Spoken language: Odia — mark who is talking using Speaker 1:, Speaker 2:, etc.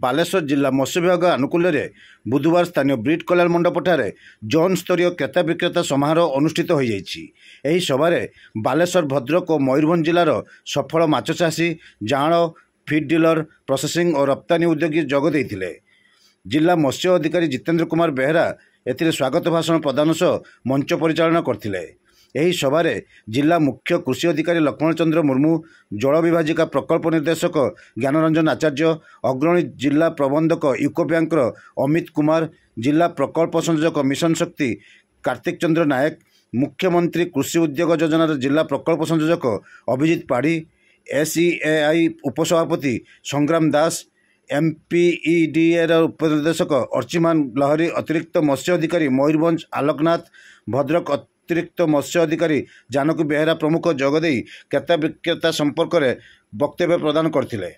Speaker 1: ବାଲେଶ୍ୱର ଜିଲ୍ଲା ମତ୍ସ୍ୟ ବିଭାଗ ଆନୁକୂଲ୍ୟରେ ବୁଧବାର ସ୍ଥାନୀୟ ବ୍ରିଡ୍ କଲ୍ୟାଣ ମଣ୍ଡପଠାରେ ଜୋନ୍ ସ୍ତରୀୟ କ୍ରେତା ବିକ୍ରେତା ସମାରୋହ ଅନୁଷ୍ଠିତ ହୋଇଯାଇଛି। ଏହି ସଭାରେ ବାଲେଶ୍ୱର, ଭଦ୍ରକ ଓ ମୟୂରଭଞ୍ଜ ଜିଲ୍ଲାର ସଫଳ ମାଛ ଚାଷୀ, ଜାଆଁଳ, ଫିଡ୍ ଡିଲର, ପ୍ରୋସେସିଂ ଓ ରପ୍ତାନି ଉଦ୍ୟୋଗୀ ଯୋଗ ଦେଇଥିଲେ। ଜିଲ୍ଲା ମତ୍ସ୍ୟ ଅଧିକାରୀ ଜିତେନ୍ଦ୍ର କୁମାର ବେହେରା ଏଥିରେ ସ୍ୱାଗତ ଭାଷଣ ପ୍ରଦାନ ସହ ମଞ୍ଚ ପରିଚାଳନା କରିଥିଲେ। ଏହି ସଭାରେ ଜିଲ୍ଲା ମୁଖ୍ୟ କୃଷି ଅଧିକାରୀ ଲକ୍ଷ୍ମଣ ଚନ୍ଦ୍ର ମୁର୍ମୁ, ଜଳ ବିଭାଜିକା ପ୍ରକଳ୍ପ ନିର୍ଦ୍ଦେଶକ ଜ୍ଞାନରଞ୍ଜନ ଆଚାର୍ଯ୍ୟ, ଅଗ୍ରଣୀ ଜିଲ୍ଲା ପ୍ରବନ୍ଧକ ୟୁକୋ ବ୍ୟାଙ୍କର ଅମିତ କୁମାର, ଜିଲ୍ଲା ପ୍ରକଳ୍ପ ସଂଯୋଜକ ମିଶନ ଶକ୍ତି କାର୍ତ୍ତିକ ଚନ୍ଦ୍ର ନାୟକ, ମୁଖ୍ୟମନ୍ତ୍ରୀ କୃଷି ଉଦ୍ୟୋଗ ଯୋଜନାର ଜିଲ୍ଲା ପ୍ରକଳ୍ପ ସଂଯୋଜକ ଅଭିଜିତ ପାଢ଼ୀ, SEAI ଉପସଭାପତି ସଂଗ୍ରାମ ଦାସ, MPEDAର ଉପନିର୍ଦ୍ଦେଶକ ଅର୍ଚ୍ଚିମାନ ଲହରୀ, ଅତିରିକ୍ତ ମତ୍ସ୍ୟ ଅଧିକାରୀ ମୟୂରଭଞ୍ଜ ଆଲୋକନାଥ, ଭଦ୍ରକ ଅତିରିକ୍ତ ମତ୍ସ୍ୟ ଅଧିକାରୀ ଜାନକୀ ବେହେରା ପ୍ରମୁଖ ଯୋଗଦେଇ କ୍ରେତା ବିକ୍ରେତା ସମ୍ପର୍କରେ ବକ୍ତବ୍ୟ ପ୍ରଦାନ କରିଥିଲେ।